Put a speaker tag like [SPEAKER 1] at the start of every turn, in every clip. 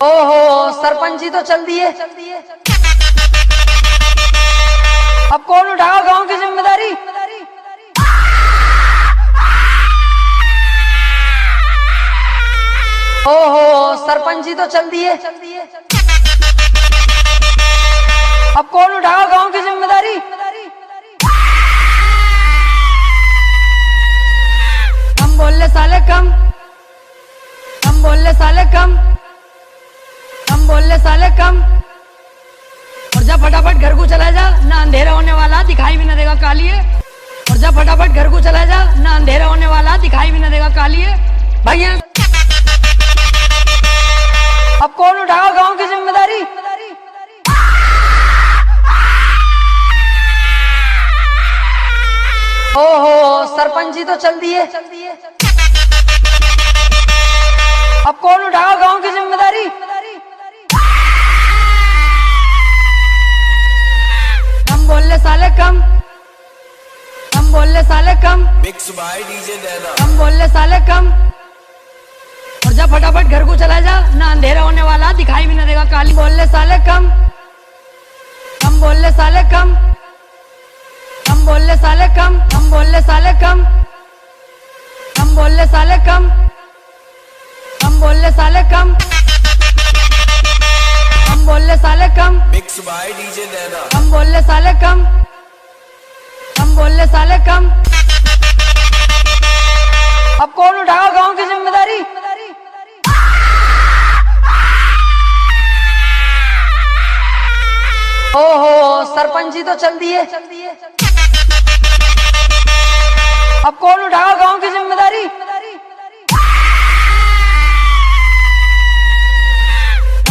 [SPEAKER 1] ओहो सरपंच जी तो चल दिए, अब कौन उठाओ गांव की जिम्मेदारी। ओहो सरपंच जी तो चल दिए, अब कौन उठाओ गांव की जिम्मेदारी। हम बोल ले साले कम, हम बोल ले साले कम, हम बोल ले साले कम। और जा फटाफट घर को चला जा, ना अंधेरा होने वाला दिखाई भी ना देगा कालिए। और जा फटाफट घर को चला जा, ना अंधेरा होने वाला दिखाई भी ना देगा कालिए। भैया अब कौन उठाओ गांव की जिम्मेदारी। ओहो सरपंच जी तो चल दिए, अब कौन उठाओ गांव की जिम्मेदारी। हम बोल ले साले कम, हम बोल ले साले कम,
[SPEAKER 2] मिक्स बाय डीजे नैना।
[SPEAKER 1] हम बोल ले साले कम। और जा फटाफट घर को चला जा, ना अंधेरा होने वाला दिखाई भी ना देगा काली। बोल ले साले कम, हम बोल ले साले कम, हम बोल ले साले कम, हम बोल ले साले कम, हम बोल ले साले कम, हम बोल ले साले कम, हम बोल ले साले कम,
[SPEAKER 2] मिक्स बाय डीजे नैना।
[SPEAKER 1] हम बोल ले साले कम, हम बोल ले साले कम। अब कौन उठाओ गांव की जिम्मेदारी। ओहो सरपंच जी तो चल दिए, अब कौन उठाओ गांव की जिम्मेदारी।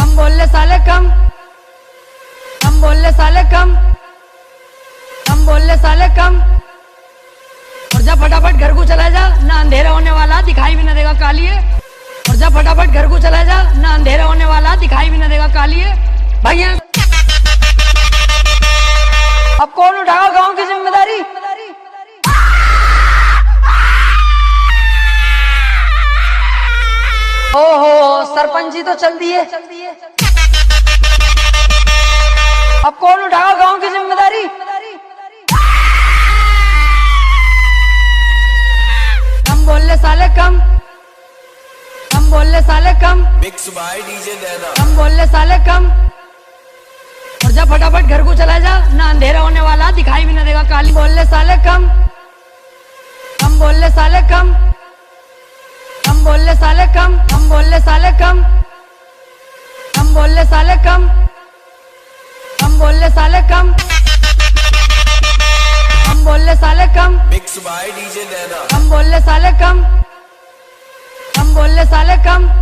[SPEAKER 1] हम बोल ले साले कम, हम बोल ले साले कम, हम बोल ले साले कम। और जा फटाफट घर को चला जा, ना अंधेरा होने वाला दिखाई भी ना देगा कालिए। और जा फटाफट घर को चला जा, ना अंधेरा होने वाला दिखाई भी ना देगा कालिए। भैया अब कौन उठाओ गांव की जिम्मेदारी। ओहो सरपंच जी तो चल दिए, अब कौन उठाओ गांव की जिम्मेदारी। हम बोल ले साले कम, हम बोल ले साले कम,
[SPEAKER 2] मिक्स बाय डीजे नैना।
[SPEAKER 1] हम बोल ले साले कम। और जा फटाफट घर को चला जा, ना अंधेरा होने वाला दिखाई भी ना देगा काली। बोल ले साले कम, हम बोल ले साले कम, हम बोल ले साले कम, हम बोल ले साले कम, हम बोल ले साले कम, हम बोल ले साले कम, हम बोल ले साले कम,
[SPEAKER 2] मिक्स बाय डीजे नैना।
[SPEAKER 1] हम बोल ले साले कम, हम बोल ले साले कम।